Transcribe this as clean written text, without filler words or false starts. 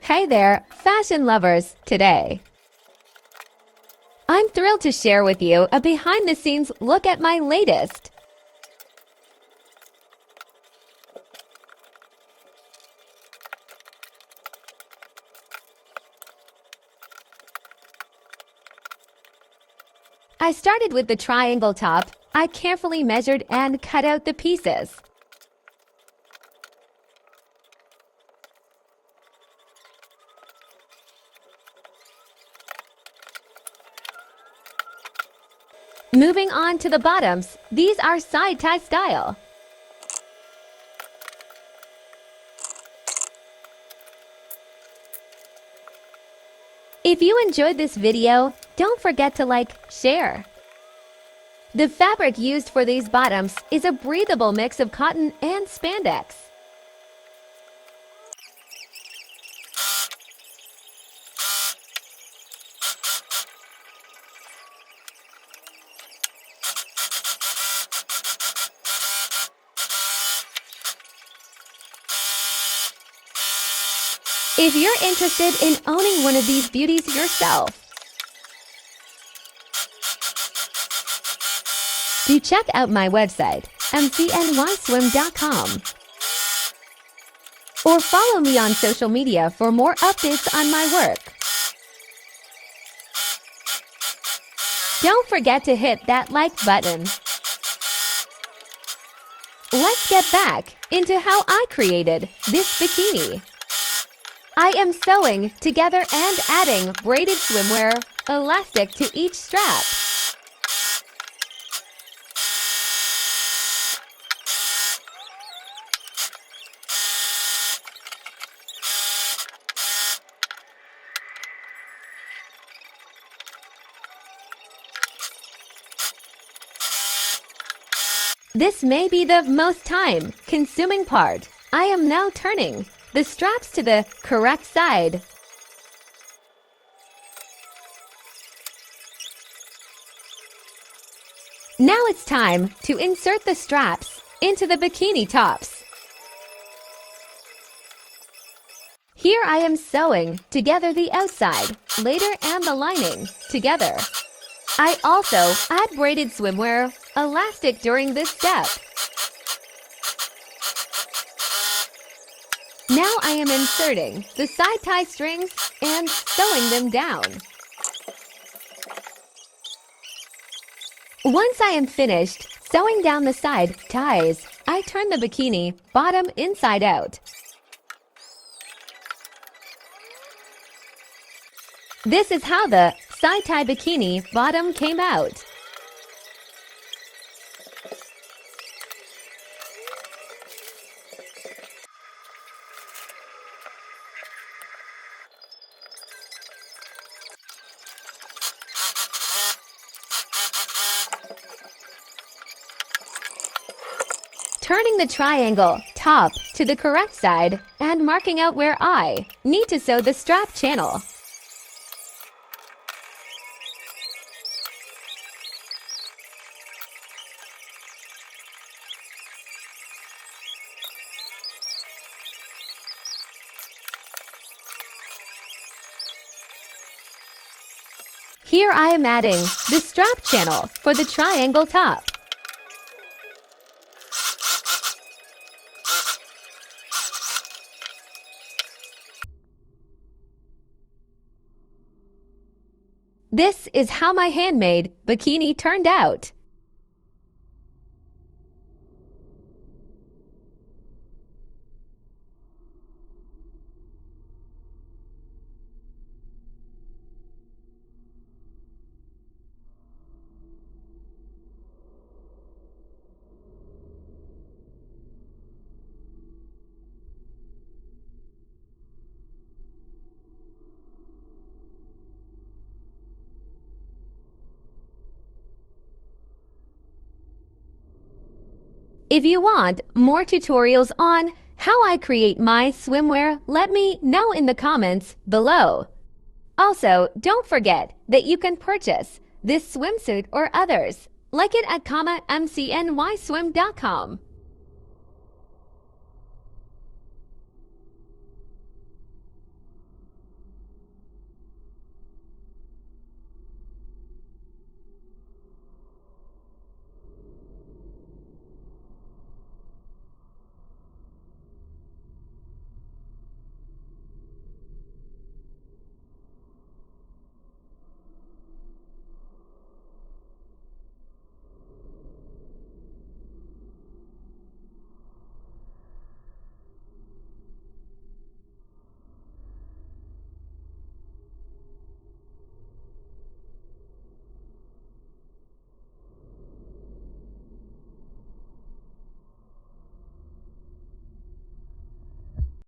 Hey there, fashion lovers, today I'm thrilled to share with you a behind-the-scenes look at my latest I started with the triangle top. I carefully measured and cut out the pieces. Moving on to the bottoms, these are side-tie style. If you enjoyed this video, don't forget to like, share. The fabric used for these bottoms is a breathable mix of cotton and spandex. If you're interested in owning one of these beauties yourself, do check out my website, MCNYSWIM.com, or follow me on social media for more updates on my work. Don't forget to hit that like button. Let's get back into how I created this bikini. I am sewing together and adding braided swimwear elastic to each strap. This may be the most time-consuming part. I am now turning the straps to the correct side. Now it's time to insert the straps into the bikini tops. Here I am sewing together the outside, later and the lining together. I also add braided swimwear elastic during this step. Now I am inserting the side tie strings and sewing them down. Once I am finished sewing down the side ties, I turn the bikini bottom inside out. This is how the side tie bikini bottom came out. Turning the triangle top to the correct side and marking out where I need to sew the strap channel. Here I am adding the strap channel for the triangle top. This is how my handmade bikini turned out. If you want more tutorials on how I create my swimwear, let me know in the comments below. Also, don't forget that you can purchase this swimsuit or others like it at MCNYSWIM.com.